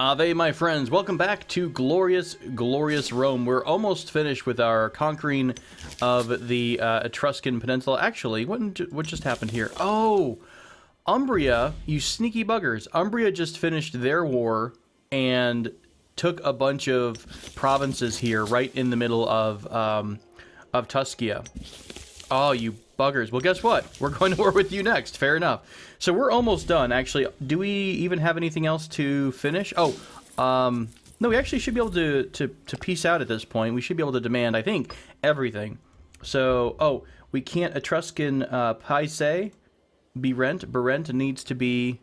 Ave, my friends, welcome back to glorious, glorious Rome. We're almost finished with our conquering of the Etruscan Peninsula. Actually, what just happened here? Oh, Umbria, you sneaky buggers. Umbria just finished their war and took a bunch of provinces here, right in the middle of Tuscia. Oh, you buggers. Well, guess what? We're going to war with you next. Fair enough. So we're almost done, actually. Do we even have anything else to finish? Oh, no, we actually should be able to peace out at this point. We should be able to demand, I think, everything. So, oh, we can't Etruscan Paese Berent needs to be...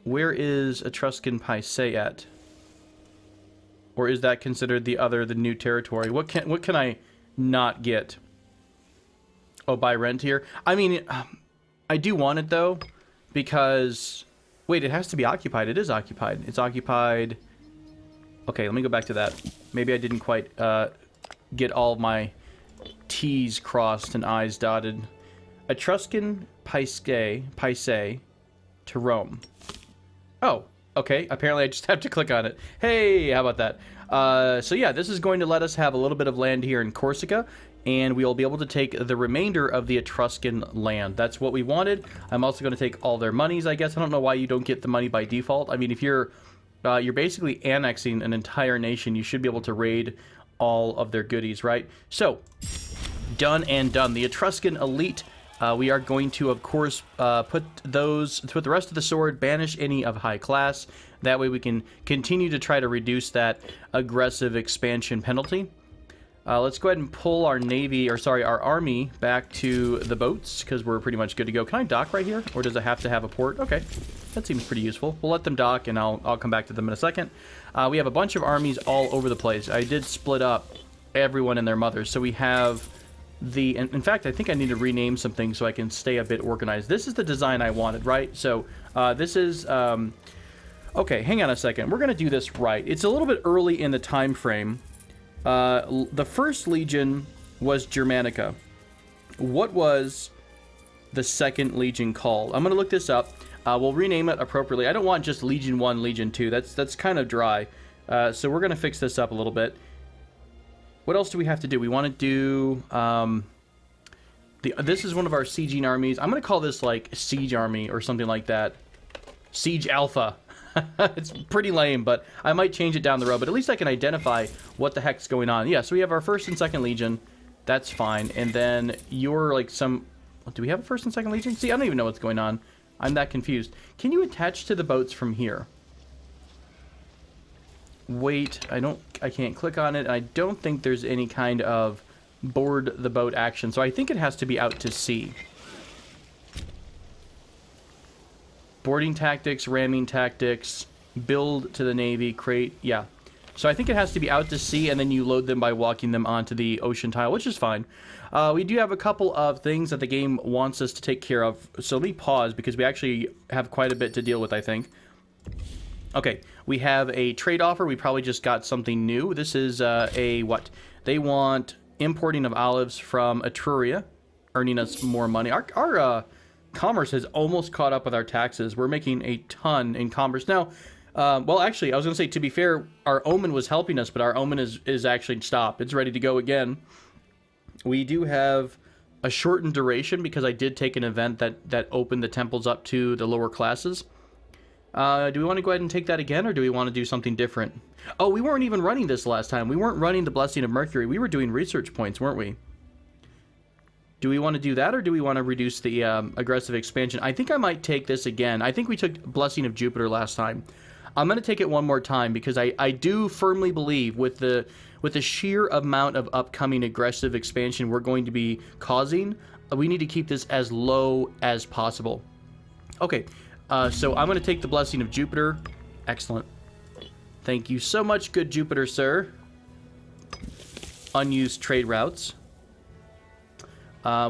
Where is Etruscan Paese at? Or is that considered the new territory? What can I not get? Oh, buy rent here. I mean, I do want it though, because wait, it has to be occupied. It is occupied. It's occupied. Okay, let me go back to that. Maybe I didn't quite get all my T's crossed and I's dotted. Etruscan Paese to Rome. Oh, okay. Apparently I just have to click on it. Hey, how about that? So yeah, this is going to let us have a little bit of land here in Corsica, and we'll be able to take the remainder of the Etruscan land. That's what we wanted. I'm also going to take all their monies, I guess. I don't know why you don't get the money by default. I mean, if you're basically annexing an entire nation, you should be able to raid all of their goodies, right? So, done and done. The Etruscan elite, we are going to, of course, put the rest of the sword, banish any of high class. That way we can continue to try to reduce that aggressive expansion penalty. Let's go ahead and pull our our army back to the boats, because we're pretty much good to go. Can I dock right here? Or does it have to have a port? Okay, that seems pretty useful. We'll let them dock, and I'll come back to them in a second. We have a bunch of armies all over the place. I did split up everyone and their mothers. So we have in fact, I think I need to rename some things so I can stay a bit organized. This is the design I wanted, right? So this is... okay, hang on a second. We're going to do this right. It's a little bit early in the time frame. The first legion was Germanica. What was the second legion called? I'm going to look this up. We'll rename it appropriately. I don't want just Legion 1, Legion 2. That's kind of dry. So we're going to fix this up a little bit. What else do we have to do? We want to do... this is one of our sieging armies. I'm going to call this like Siege Army or something like that. Siege Alpha. It's pretty lame, but I might change it down the road, but at least I can identify what the heck's going on. Yeah, so we have our first and second legion. That's fine. And then you're like some... Do we have a first and second legion? See, I don't even know what's going on. I'm that confused. Can you attach to the boats from here? Wait, I can't click on it. I don't think there's any kind of board the boat action, so I think it has to be out to sea. Boarding tactics, ramming tactics, build to the navy, crate, yeah. So I think it has to be out to sea, and then you load them by walking them onto the ocean tile, which is fine. We do have a couple of things that the game wants us to take care of, so let me pause, because we actually have quite a bit to deal with, I think. Okay, we have a trade offer. We probably just got something new. This is what? They want importing of olives from Etruria, earning us more money. Our commerce has almost caught up with our taxes. We're making a ton in commerce now. Well, actually, I was going to say, to be fair, our omen was helping us, but our omen is actually stopped. It's ready to go again. We do have a shortened duration because I did take an event that opened the temples up to the lower classes. Do we want to go ahead and take that again, or do we want to do something different? Oh, we weren't even running this last time. We weren't running the Blessing of Mercury. We were doing research points, weren't we? Do we want to do that, or do we want to reduce the aggressive expansion? I think I might take this again. I think we took Blessing of Jupiter last time. I'm going to take it one more time, because I do firmly believe with the sheer amount of upcoming aggressive expansion we're going to be causing, we need to keep this as low as possible. Okay, so I'm going to take the Blessing of Jupiter. Excellent. Thank you so much, good Jupiter, sir. Unused trade routes.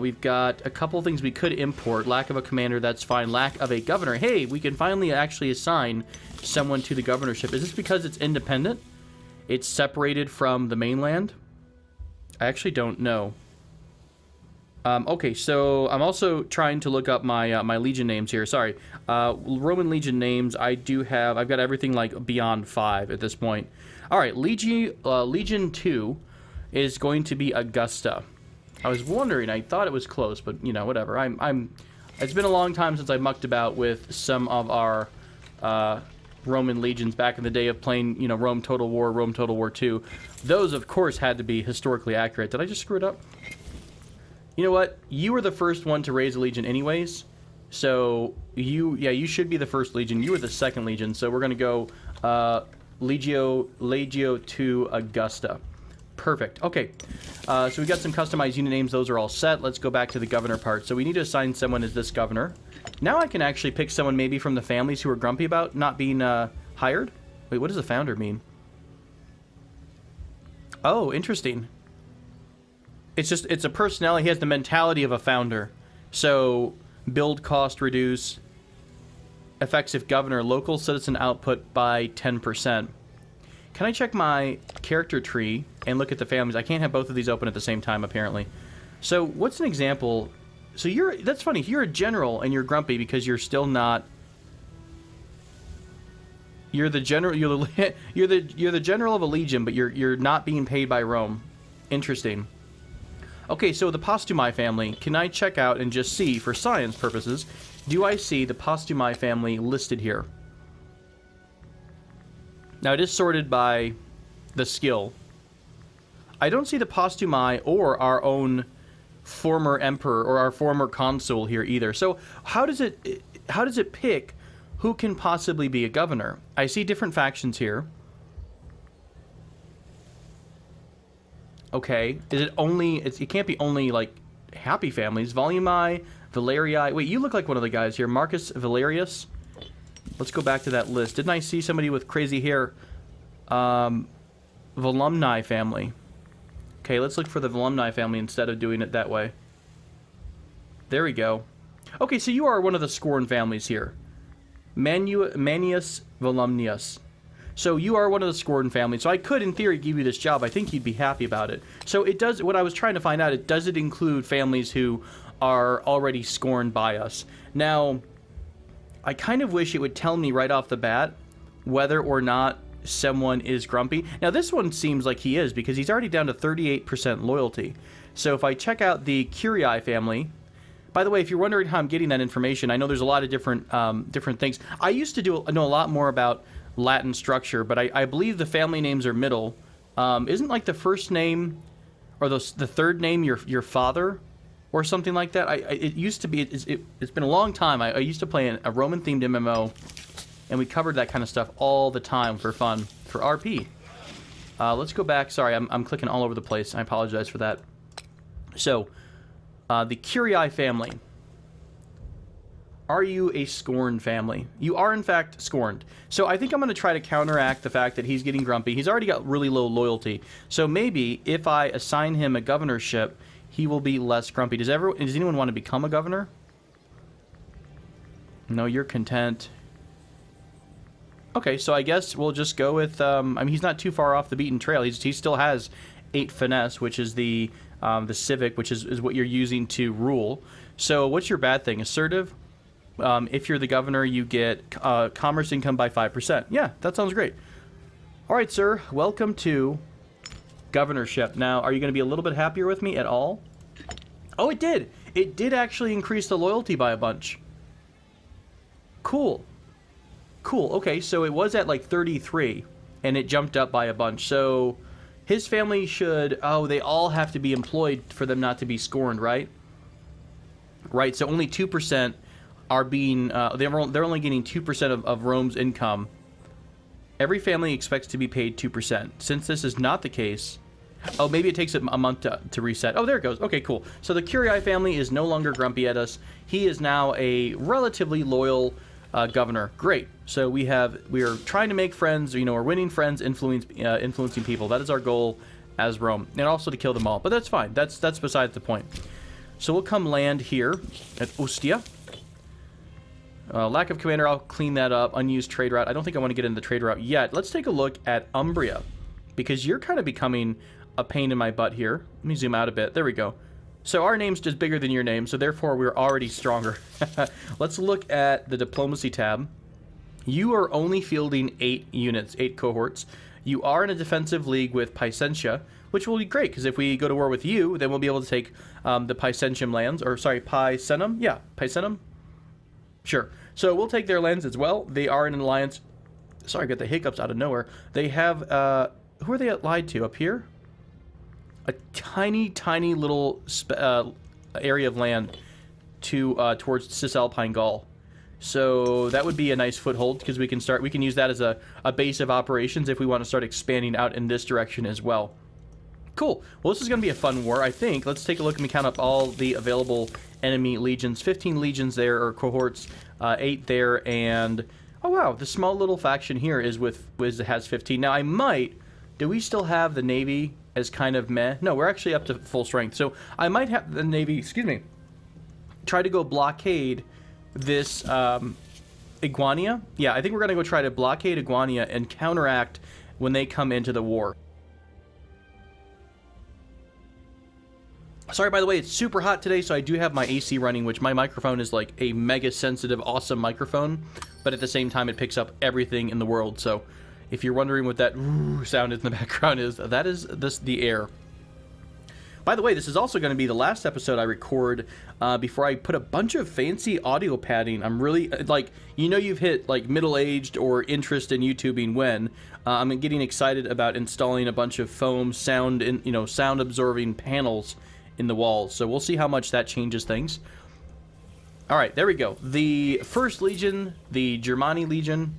We've got a couple things we could import. Lack of a commander, that's fine. Lack of a governor. Hey, we can finally actually assign someone to the governorship. Is this because it's independent? It's separated from the mainland? I actually don't know. Okay, so I'm also trying to look up my my legion names here. Sorry, Roman legion names. I've got everything like beyond 5 at this point. All right, Legion 2 is going to be Augusta. I was wondering. I thought it was close, but you know, whatever. It's been a long time since I mucked about with some of our Roman legions back in the day of playing, you know, Rome Total War 2. Those, of course, had to be historically accurate. Did I just screw it up? You know what? You were the first one to raise a legion anyways. So, you should be the first legion. You were the second legion. So, we're going to go Legio to Augusta. Perfect. Okay. So, we got some customized unit names. Those are all set. Let's go back to the governor part. So, we need to assign someone as this governor. Now I can actually pick someone maybe from the families who are grumpy about not being hired. Wait, what does a founder mean? Oh, interesting. It's a personality. He has the mentality of a founder. So, build cost reduce. Affects if governor, local citizen output by 10%. Can I check my character tree and look at the families? I can't have both of these open at the same time, apparently. So, what's an example? So, that's funny. You're a general and you're grumpy because you're still not... You're the general. You're the general of a legion, but you're not being paid by Rome. Interesting. Okay, so the Postumi family, can I check out and just see, for science purposes, do I see the Postumi family listed here? Now, it is sorted by the skill. I don't see the Postumi or our own former emperor or our former consul here either. So, how does it pick who can possibly be a governor? I see different factions here. Okay, is it only... It can't be only, like, happy families. Volumii, Valerii... Wait, you look like one of the guys here. Marcus Valerius? Let's go back to that list. Didn't I see somebody with crazy hair? Volumni family. Okay, let's look for the Volumni family instead of doing it that way. There we go. Okay, so you are one of the Scorn families here. Manius Volumnius. So you are one of the Scorn family. So I could, in theory, give you this job. I think you'd be happy about it. So it does... What I was trying to find out, does it include families who are already scorned by us? Now, I kind of wish it would tell me right off the bat whether or not someone is grumpy. Now, this one seems like he is because he's already down to 38% loyalty. So if I check out the Curii family... By the way, if you're wondering how I'm getting that information, I know there's a lot of different things. I used to know a lot more about Latin structure, but I believe the family names are middle. Isn't like the first name or the third name your father or something like that? It used to be. It's been a long time. I used to play a Roman themed MMO, and we covered that kind of stuff all the time for fun for RP. Let's go back. Sorry, I'm clicking all over the place. I apologize for that. So, the Curii family. Are you a scorned family? You are, in fact, scorned. So I think I'm going to try to counteract the fact that he's getting grumpy. He's already got really low loyalty. So maybe if I assign him a governorship, he will be less grumpy. Does anyone want to become a governor? No, you're content. Okay, so I guess we'll just go with... I mean, he's not too far off the beaten trail. He still has 8 finesse, which is the civic, which is what you're using to rule. So what's your bad thing? Assertive? If you're the governor, you get commerce income by 5%. Yeah, that sounds great. All right, sir. Welcome to governorship. Now, are you going to be a little bit happier with me at all? Oh, it did. It did actually increase the loyalty by a bunch. Cool. Cool. Okay, so it was at like 33, and it jumped up by a bunch. So his family should... Oh, they all have to be employed for them not to be scorned, right? Right, so only 2%... are being, they're only getting 2% of Rome's income. Every family expects to be paid 2%. Since this is not the case... Oh, maybe it takes a month to reset. Oh, there it goes. Okay, cool. So the Curii family is no longer grumpy at us. He is now a relatively loyal governor. Great. So we are trying to make friends, you know, we're winning friends, influencing people. That is our goal as Rome. And also to kill them all. But that's fine. That's besides the point. So we'll come land here at Ostia. Lack of commander, I'll clean that up. Unused trade route. I don't think I want to get into the trade route yet. Let's take a look at Umbria, because you're kind of becoming a pain in my butt here. Let me zoom out a bit. There we go. So our name's just bigger than your name, so therefore we're already stronger. Let's look at the diplomacy tab. You are only fielding 8 units, 8 cohorts. You are in a defensive league with Picentia, which will be great, because if we go to war with you, then we'll be able to take the Picentium lands, or sorry, Picenum? Yeah, Picenum? Sure. So we'll take their lands as well. They are in an alliance. Sorry, I got the hiccups out of nowhere. They have, who are they allied to up here? A tiny, tiny little area of land to towards Cisalpine Gaul. So that would be a nice foothold, because we can use that as a base of operations if we want to start expanding out in this direction as well. Cool. Well, this is going to be a fun war, I think. Let's take a look and count up all the available enemy legions. 15 legions there, or cohorts, 8 there, and oh wow, the small little faction here has 15. Now I might. Do we still have the Navy as kind of meh? No, we're actually up to full strength. So I might have the Navy. Excuse me. Try to go blockade this Iguania. Yeah, I think we're gonna go try to blockade Iguania and counteract when they come into the war. Sorry, by the way, it's super hot today, so I do have my AC running, which my microphone is like a mega sensitive, awesome microphone, but at the same time, it picks up everything in the world. So if you're wondering what that sound in the background is, that is the air. By the way, this is also going to be the last episode I record before I put a bunch of fancy audio padding. I'm really, like, you know, you've hit, like, middle-aged or interest in YouTubing when I'm getting excited about installing a bunch of foam sound absorbing panels in the walls. So we'll see how much that changes things. All right, there we go. The first legion, the Germani legion,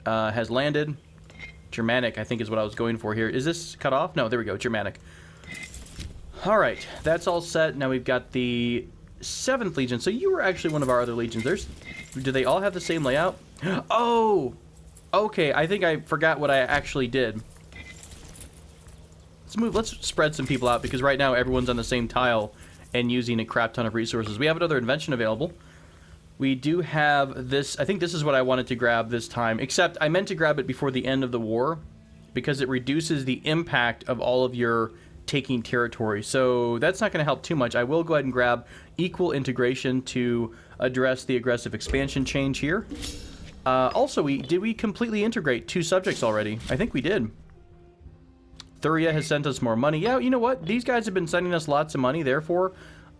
has landed. Germanic, I think, is what I was going for here. Is this cut off? No, there we go, Germanic. All right, that's all set. Now we've got the 7th Legion. So you were actually one of our other legions. Do they all have the same layout? Oh, okay. I think I forgot what I actually did. Let's spread some people out, because right now everyone's on the same tile and using a crap ton of resources. We have another invention available. We do have this. I think this is what I wanted to grab this time, except I meant to grab it before the end of the war, because it reduces the impact of all of your taking territory. So that's not going to help too much. I will go ahead and grab equal integration to address the aggressive expansion change here. Also, did we completely integrate 2 subjects already? I think we did. Thuria has sent us more money. Yeah, you know what? These guys have been sending us lots of money. Therefore,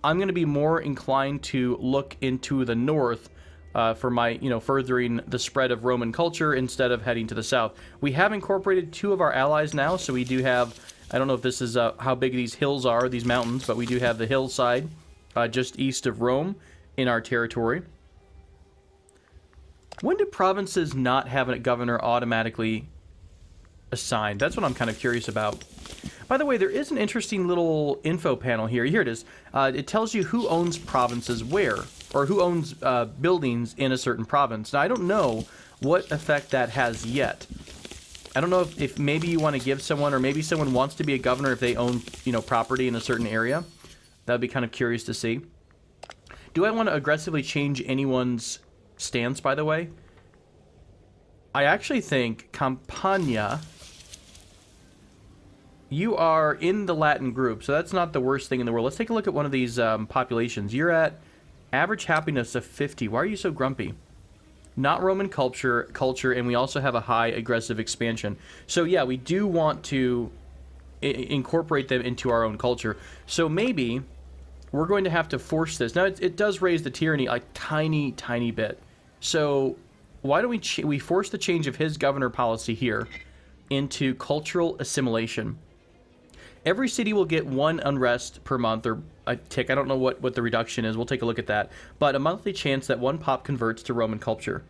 I'm going to be more inclined to look into the north for my, furthering the spread of Roman culture instead of heading to the south. We have incorporated 2 of our allies now, so we do have, I don't know if this is how big these hills are, these mountains, but we do have the hillside just east of Rome in our territory. When do provinces not have a governor automatically assigned? That's what I'm kind of curious about. By the way, there is an interesting little info panel here. Here it is. It tells you who owns provinces where, or who owns buildings in a certain province. Now, I don't know what effect that has yet. I don't know if maybe you want to give someone, or maybe someone wants to be a governor if they own, property in a certain area. That would be kind of curious to see. Do I want to aggressively change anyone's stance, by the way? I actually think Campania, you are in the Latin group, so that's not the worst thing in the world. Let's take a look at one of these populations. You're at average happiness of 50. Why are you so grumpy? Not Roman culture, and we also have a high aggressive expansion. So yeah, we do want to incorporate them into our own culture. So maybe we're going to have to force this. Now, it does raise the tyranny a tiny, tiny bit. So why don't we force the change of his governor policy here into cultural assimilation? Every city will get 1 unrest per month, or a tick. I don't know what the reduction is. We'll take a look at that. But a monthly chance that 1 pop converts to Roman culture.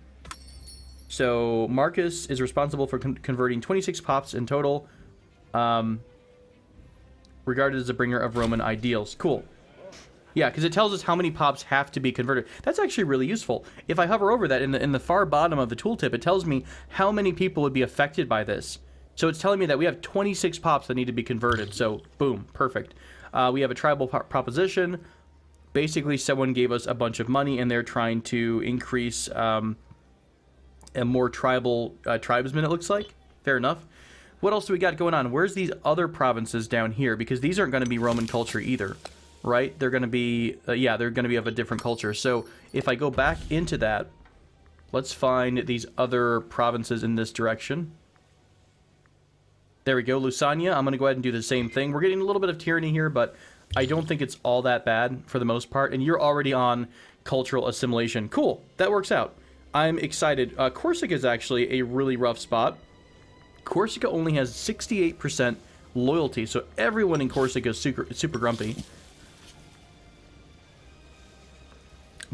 So Marcus is responsible for converting 26 pops in total, regarded as a bringer of Roman ideals. Cool. Yeah, because it tells us how many pops have to be converted. That's actually really useful. If I hover over that in the far bottom of the tooltip, it tells me how many people would be affected by this. So it's telling me that we have 26 pops that need to be converted. So boom, perfect. We have a tribal proposition. Basically, someone gave us a bunch of money, and they're trying to increase a more tribal tribesmen, it looks like. Fair enough. What else do we got going on? Where's these other provinces down here? Because these aren't going to be Roman culture either. right? They're going to be, yeah, they're going to be of a different culture. So if I go back into that, let's find these other provinces in this direction. There we go, Lusania. I'm going to go ahead and do the same thing. We're getting a little bit of tyranny here, but I don't think it's all that bad for the most part. And you're already on cultural assimilation. Cool, that works out. I'm excited. Corsica is actually a really rough spot. Corsica only has 68% loyalty, so everyone in Corsica is super grumpy.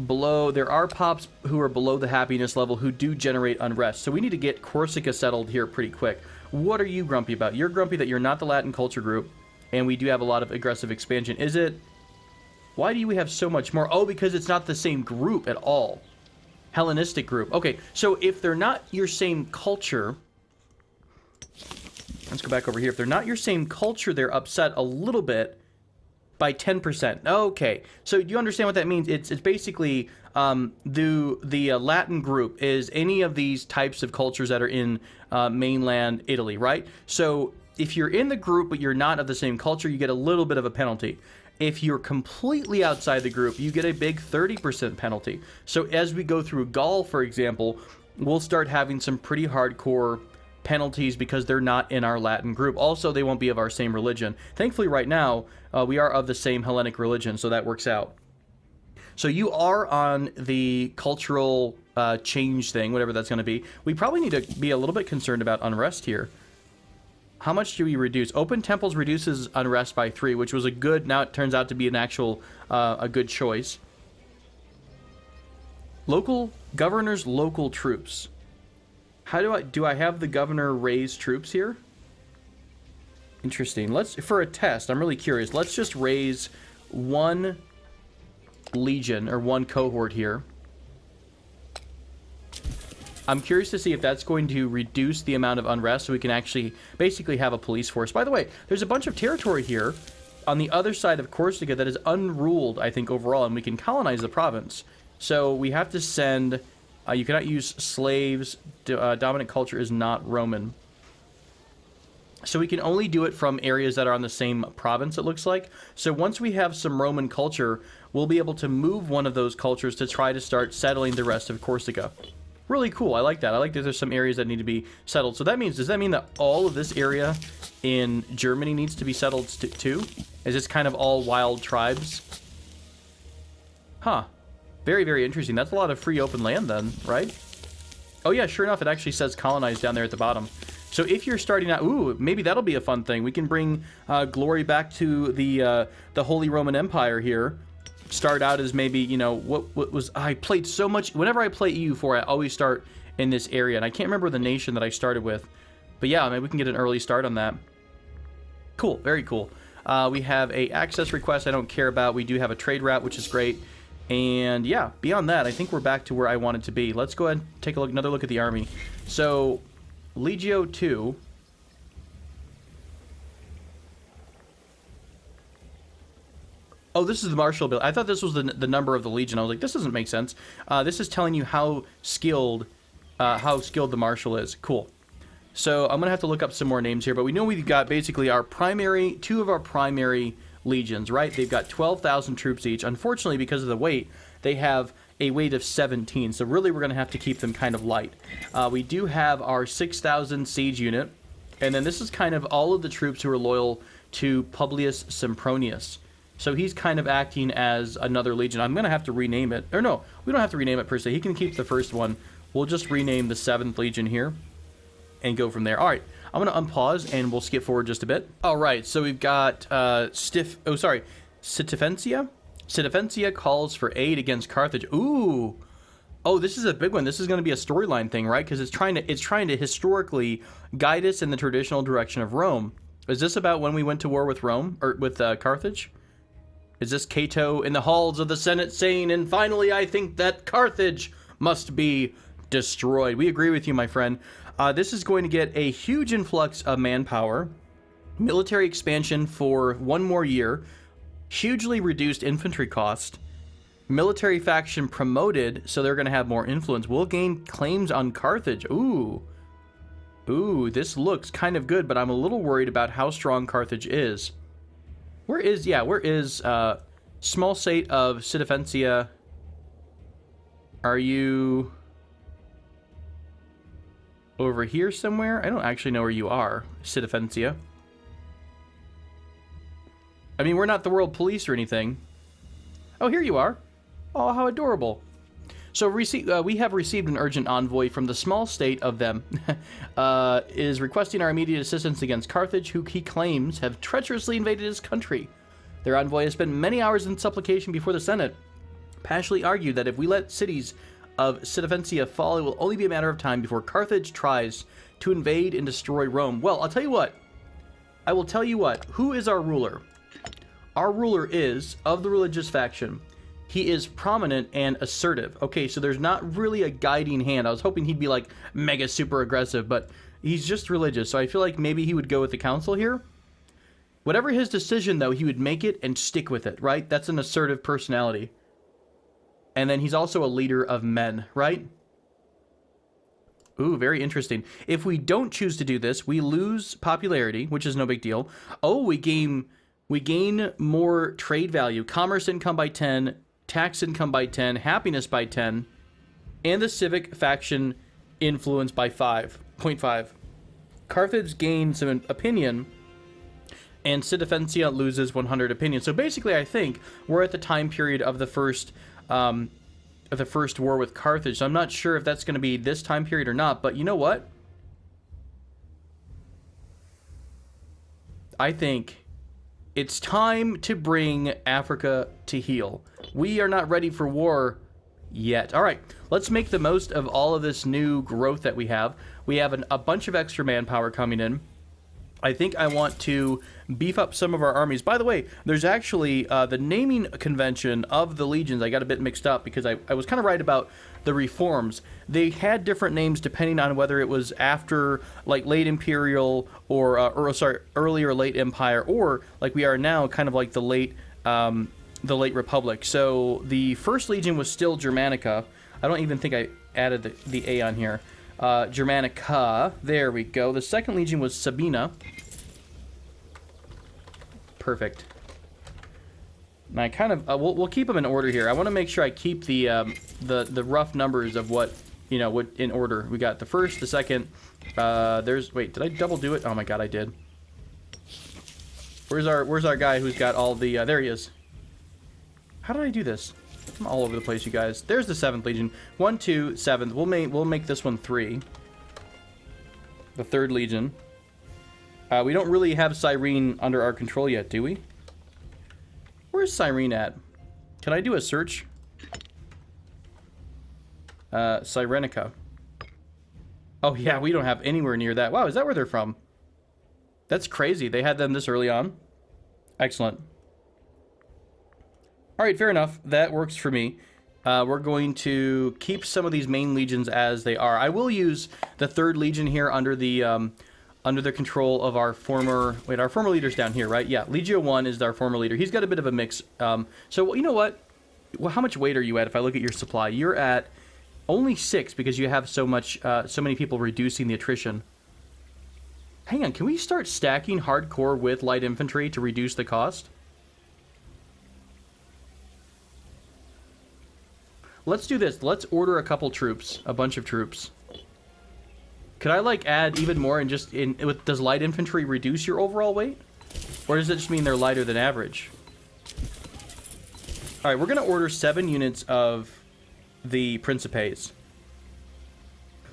Below, there are pops who are below the happiness level who do generate unrest, so we need to get Corsica settled here pretty quick. What are you grumpy about? You're grumpy that you're not the Latin culture group, and we do have a lot of aggressive expansion. Is it? Why do we have so much more? Oh, because it's not the same group at all. Hellenistic group. Okay, so if they're not your same culture, let's go back over here. If they're not your same culture, they're upset a little bit by 10%. Okay, so do you understand what that means? It's basically the Latin group is any of these types of cultures that are in mainland Italy, right? So if you're in the group but you're not of the same culture, you get a little bit of a penalty. If you're completely outside the group, you get a big 30% penalty. So as we go through Gaul, for example, we'll start having some pretty hardcore penalties because they're not in our Latin group. Also, they won't be of our same religion. Thankfully, right now, we are of the same Hellenic religion, so that works out. So you are on the cultural change thing, whatever that's going to be. We probably need to be a little bit concerned about unrest here. How much do we reduce? Open temples reduces unrest by 3, which was a good, now it turns out to be an actual, a good choice. Local governors, local troops. How do I have the governor raise troops here? Interesting. For a test, I'm really curious. Let's just raise 1 legion or 1 cohort here. I'm curious to see if that's going to reduce the amount of unrest so we can actually basically have a police force. By the way, there's a bunch of territory here on the other side of Corsica that is unruled, I think, overall, and we can colonize the province. So we have to send... you cannot use slaves. Dominant culture is not Roman. So we can only do it from areas that are on the same province, it looks like. So once we have some Roman culture, we'll be able to move one of those cultures to try to start settling the rest of Corsica. Really cool. I like that. I like that there's some areas that need to be settled. So that means, does that mean that all of this area in Germany needs to be settled too? Is this kind of all wild tribes? Huh. Very, very interesting. That's a lot of free open land then, right? Oh yeah, sure enough, it actually says colonized down there at the bottom. So if you're starting out, ooh, maybe that'll be a fun thing. We can bring glory back to the Holy Roman Empire here. Start out as maybe, you know, what was, I played so much, whenever I play EU4, I always start in this area, and I can't remember the nation that I started with. But yeah, maybe we can get an early start on that. Cool, very cool. We have a access request I don't care about. We do have a trade route, which is great. And yeah, beyond that, I think we're back to where I wanted to be. Let's go ahead and take another look at the army. So, Legio 2. Oh, this is the martial build. I thought this was the number of the Legion. I was like, this doesn't make sense. This is telling you how skilled the marshal is. Cool. So I'm going to have to look up some more names here, but we know we've got basically two of our primary legions, right? They've got 12,000 troops each. Unfortunately, because of the weight, they have a weight of 17, so really we're going to have to keep them kind of light. We do have our 6,000 siege unit, and then this is kind of all of the troops who are loyal to Publius Sempronius. So he's kind of acting as another legion. I'm going to have to rename it. Or no, we don't have to rename it per se. He can keep the first one. We'll just rename the 7th Legion here and go from there. All right, I'm going to unpause and we'll skip forward just a bit. All right, so we've got Sitifencia. Sitifencia calls for aid against Carthage. Ooh. Oh, this is a big one. This is going to be a storyline thing, right? Because it's trying to historically guide us in the traditional direction of Rome. Is this about when we went to war with Rome or with Carthage? Is this Cato in the halls of the Senate saying, and finally I think that Carthage must be destroyed? We agree with you, my friend. This is going to get a huge influx of manpower, military expansion for 1 more year, hugely reduced infantry cost, military faction promoted, so they're going to have more influence. We'll gain claims on Carthage. Ooh, this looks kind of good, but I'm a little worried about how strong Carthage is. Where is Small state of Sidifencia. Are you over here somewhere? I don't actually know where you are, Sidifencia. I mean, we're not the world police or anything. Oh, here you are. Oh, how adorable. So we have received an urgent envoy from the small state of them, is requesting our immediate assistance against Carthage, who he claims have treacherously invaded his country. Their envoy has spent many hours in supplication before the Senate, passionately argued that if we let cities of Sidifencia fall, it will only be a matter of time before Carthage tries to invade and destroy Rome. Well, I'll tell you what. I will tell you what. Who is our ruler? Our ruler is of the religious faction. He is prominent and assertive. Okay, so there's not really a guiding hand. I was hoping he'd be like mega super aggressive, but he's just religious. So I feel like maybe he would go with the council here. Whatever his decision, though, he would make it and stick with it, right? That's an assertive personality. And then he's also a leader of men, right? Ooh, very interesting. If we don't choose to do this, we lose popularity, which is no big deal. Oh, we gain more trade value, commerce income by 10, tax income by 10, happiness by 10, and the civic faction influence by 5.5. Carthage gains some opinion, and Sidifencia loses 100 opinion. So basically, I think we're at the time period of the first war with Carthage. So I'm not sure if that's going to be this time period or not, but you know what? I think it's time to bring Africa to heel. We are not ready for war yet. All right, let's make the most of all of this new growth that we have. We have a bunch of extra manpower coming in. I think I want to beef up some of our armies. By the way, there's actually the naming convention of the legions. I got a bit mixed up because I was kind of right about the reforms. They had different names depending on whether it was after, like, late Imperial or early or late Empire, or like we are now, kind of like the late Republic. So the first legion was still Germanica. I don't even think I added the A on here. Germanica, there we go. The second legion was Sabina. Perfect. And I kind of we'll keep them in order here. I want to make sure I keep the rough numbers of what in order. We got the first, the second. Wait, did I double do it? Oh my god, I did. Where's our guy who's got all the there he is. How did I do this? I'm all over the place, you guys. There's the 7th Legion. 1, 2, 7th. We'll make this one 3. The 3rd Legion. We don't really have Cyrene under our control yet, do we? Where's Cyrene at? Can I do a search? Cyrenica. Oh yeah, we don't have anywhere near that. Wow, is that where they're from? That's crazy. They had them this early on. Excellent. All right, fair enough. That works for me. We're going to keep some of these main legions as they are. I will use the 3rd Legion here under the control of our former... Wait, our former leader's down here, right? Yeah, Legio 1 is our former leader. He's got a bit of a mix. So, you know what? Well, how much weight are you at if I look at your supply? You're at only 6 because you have so many people reducing the attrition. Hang on, can we start stacking hardcore with light infantry to reduce the cost? Let's do this. Let's order a couple troops. A bunch of troops. Could I, like, add even more and just... does light infantry reduce your overall weight? Or does it just mean they're lighter than average? Alright, we're going to order 7 units of the Principes.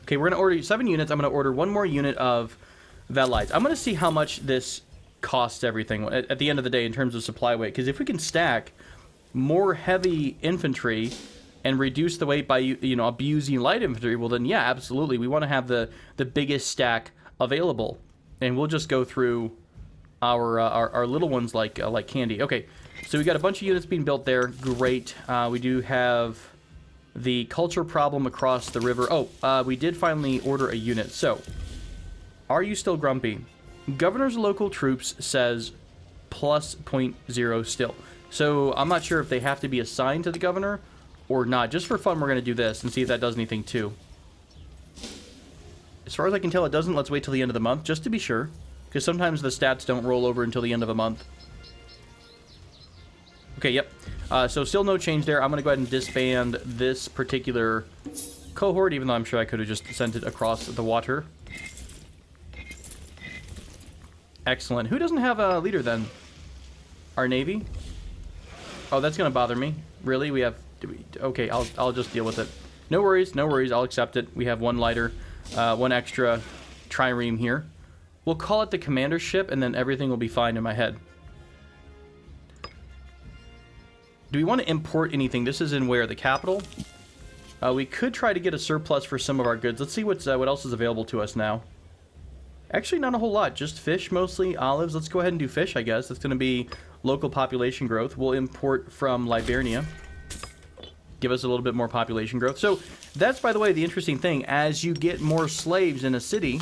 Okay, we're going to order 7 units. I'm going to order 1 more unit of Velites. I'm going to see how much this costs everything at the end of the day in terms of supply weight. Because if we can stack more heavy infantry... and reduce the weight by, abusing light infantry, well then, yeah, absolutely. We want to have the biggest stack available. And we'll just go through our little ones like candy. Okay, so we got a bunch of units being built there. Great. We do have the culture problem across the river. Oh, we did finally order a unit. So, are you still grumpy? Governor's local troops says plus 0.0 still. So, I'm not sure if they have to be assigned to the governor or not. Just for fun, we're going to do this and see if that does anything too. As far as I can tell, it doesn't. Let's wait till the end of the month, just to be sure. Because sometimes the stats don't roll over until the end of a month. Okay, yep. So still no change there. I'm going to go ahead and disband this particular cohort, even though I'm sure I could have just sent it across the water. Excellent. Who doesn't have a leader then? Our Navy? Oh, that's going to bother me. Really? We have... Okay, I'll just deal with it. No worries, no worries. I'll accept it. We have one lighter, one extra trireme here. We'll call it the commander ship, and then everything will be fine in my head. Do we want to import anything? This is in where? The capital? We could try to get a surplus for some of our goods. Let's see what else is available to us now. Actually, not a whole lot. Just fish, mostly. Olives. Let's go ahead and do fish, I guess. That's going to be local population growth. We'll import from Liberia. Give us a little bit more population growth. So, that's, by the way, the interesting thing. As you get more slaves in a city,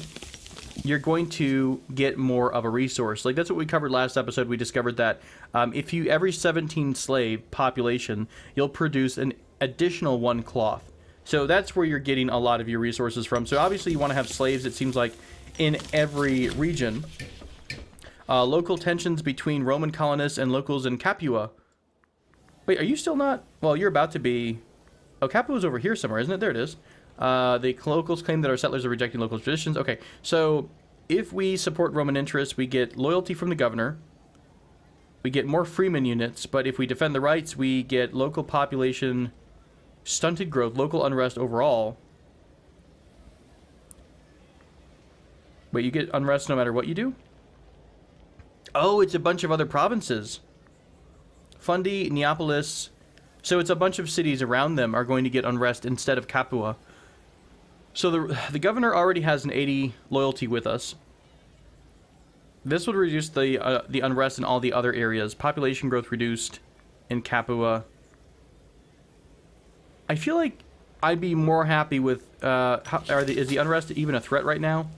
you're going to get more of a resource. Like, that's what we covered last episode. We discovered that if you, every 17 slave population, you'll produce an additional 1 cloth. So, that's where you're getting a lot of your resources from. So, obviously, you want to have slaves, it seems like, in every region. Local tensions between Roman colonists and locals in Capua. Wait, are you still not? Well, you're about to be... Oh, Capua's over here somewhere, isn't it? There it is. The locals claim that our settlers are rejecting local traditions. Okay, so if we support Roman interests, we get loyalty from the governor. We get more freeman units, but if we defend the rights, we get local population, stunted growth, local unrest overall. Wait, you get unrest no matter what you do? Oh, it's a bunch of other provinces. Fundi, Neapolis. So it's a bunch of cities around them are going to get unrest instead of Capua. So the governor already has an 80 loyalty with us. This would reduce the unrest in all the other areas. Population growth reduced in Capua. I feel like I'd be more happy with... is the unrest even a threat right now?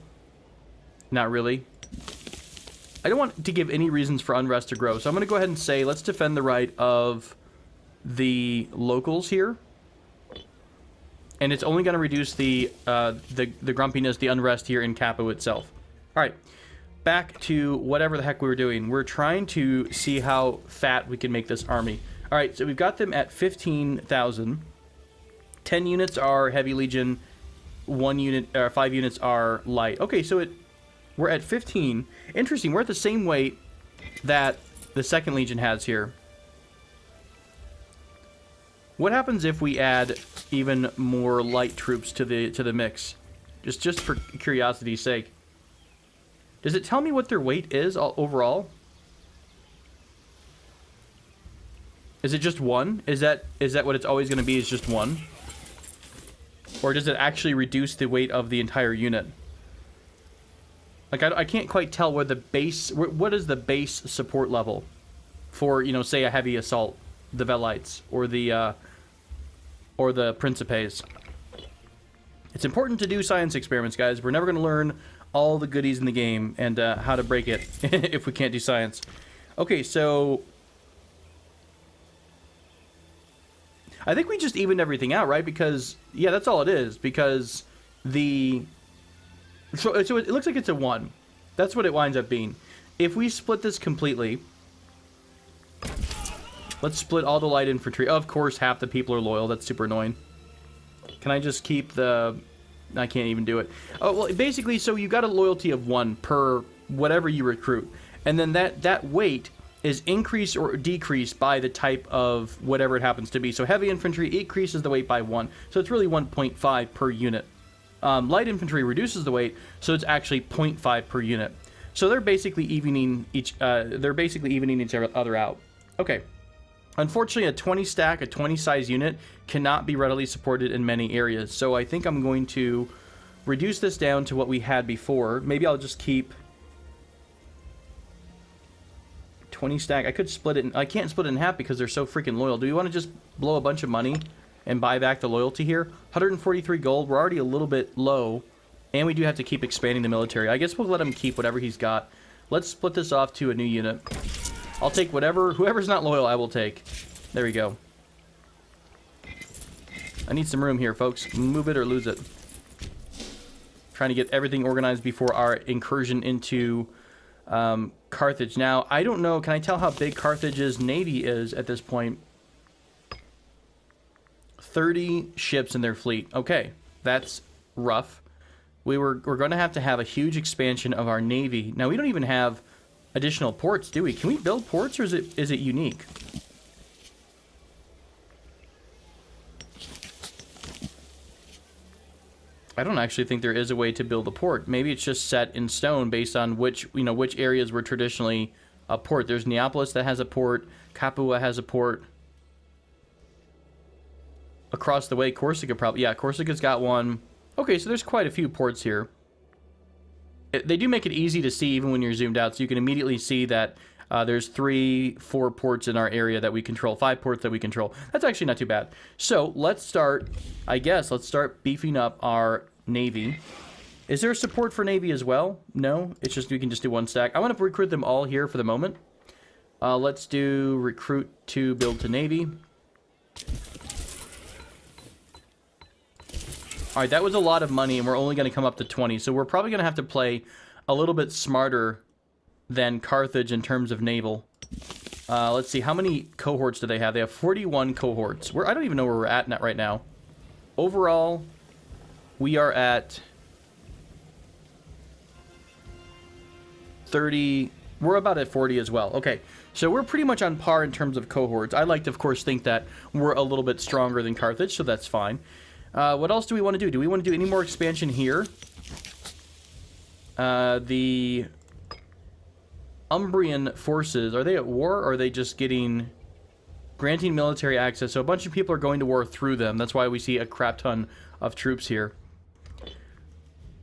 Not really. I don't want to give any reasons for unrest to grow, so I'm going to go ahead and say let's defend the right of the locals here. And it's only going to reduce the grumpiness, the unrest here in Capua itself. All right, back to whatever the heck we were doing. We're trying to see how fat we can make this army. All right, so we've got them at 15,000. 10 units are heavy legion. 5 units are light. Okay, so we're at 15. Interesting, we're at the same weight that the 2nd Legion has here. What happens if we add even more light troops to the mix? Just for curiosity's sake. Does it tell me what their weight is overall? Is it just 1? Is that what it's always going to be, is just 1? Or does it actually reduce the weight of the entire unit? Like, I can't quite tell where the base... What is the base support level for, you know, say a heavy assault, the Velites, or the Principes. It's important to do science experiments, guys. We're never going to learn all the goodies in the game and how to break it if we can't do science. Okay, so... I think we just evened everything out, right? Because, yeah, that's all it is. Because the... So it looks like it's a 1. That's what it winds up being. If we split this completely... Let's split all the light infantry. Of course, half the people are loyal. That's super annoying. Can I just keep the... I can't even do it. Oh, well, basically, so you got a loyalty of 1 per whatever you recruit. And then that weight is increased or decreased by the type of whatever it happens to be. So heavy infantry increases the weight by 1. So it's really 1.5 per unit. Light infantry reduces the weight, so it's actually 0.5 per unit. So they're basically evening each other out. Okay. Unfortunately, a 20 stack, a 20 size unit cannot be readily supported in many areas. So I think I'm going to reduce this down to what we had before. Maybe I'll just keep 20 stack. I could split it. I can't split it in half because they're so freaking loyal. Do we want to just blow a bunch of money and buy back the loyalty here? 143 gold. We're already a little bit low. And we do have to keep expanding the military. I guess we'll let him keep whatever he's got. Let's split this off to a new unit. I'll take whoever's not loyal, I will take. There we go. I need some room here, folks. Move it or lose it. Trying to get everything organized before our incursion into Carthage. Now, I don't know. Can I tell how big Carthage's navy is at this point? 30 ships in their fleet. Okay, that's rough. We're going to have a huge expansion of our navy. Now, we don't even have additional ports, do we? Can we build ports, or is it unique? I don't actually think there is a way to build a port. Maybe it's just set in stone based on which areas were traditionally a port. There's Neapolis that has a port. Capua has a port. Across the way, Corsica probably... Yeah, Corsica's got one. Okay, so there's quite a few ports here. They do make it easy to see even when you're zoomed out, so you can immediately see that there's 4 ports in our area that we control, 5 ports that we control. That's actually not too bad. So let's start, let's start beefing up our navy. Is there support for navy as well? No, it's just we can just do 1 stack. I want to recruit them all here for the moment. Let's do recruit to build to navy. All right, that was a lot of money, and we're only going to come up to 20, so we're probably going to have to play a little bit smarter than Carthage in terms of naval. Let's see, how many cohorts do they have? They have 41 cohorts. I don't even know where we're at right now. Overall, we are at 30. We're about at 40 as well. Okay, so we're pretty much on par in terms of cohorts. I like to, of course, think that we're a little bit stronger than Carthage, so that's fine. What else do we want to do? Do we want to do any more expansion here? The Umbrian forces, are they at war, or are they just granting military access? So a bunch of people are going to war through them. That's why we see a crap ton of troops here.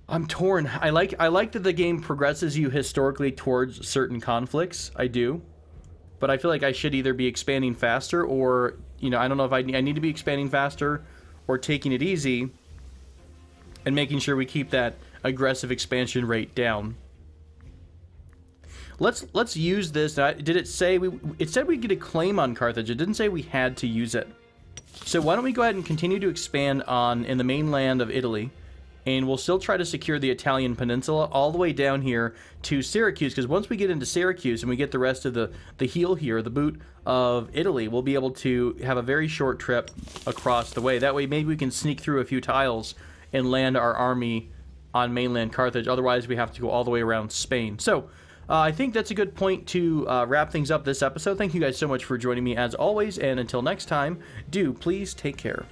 I'm torn. I like that the game progresses you historically towards certain conflicts. I do. But I feel like I should either be expanding faster or, I don't know if I need to be expanding faster or taking it easy and making sure we keep that aggressive expansion rate down. Let's use this. Did it say it said we get a claim on Carthage. It didn't say we had to use it. So why don't we go ahead and continue to expand in the mainland of Italy, and we'll still try to secure the Italian peninsula all the way down here to Syracuse, because once we get into Syracuse and we get the rest of the heel here, the boot of Italy, we'll be able to have a very short trip across the way. That way maybe we can sneak through a few tiles and land our army on mainland Carthage. Otherwise we have to go all the way around Spain. So I think that's a good point to wrap things up this episode. Thank you guys so much for joining me as always, and until next time, do please take care.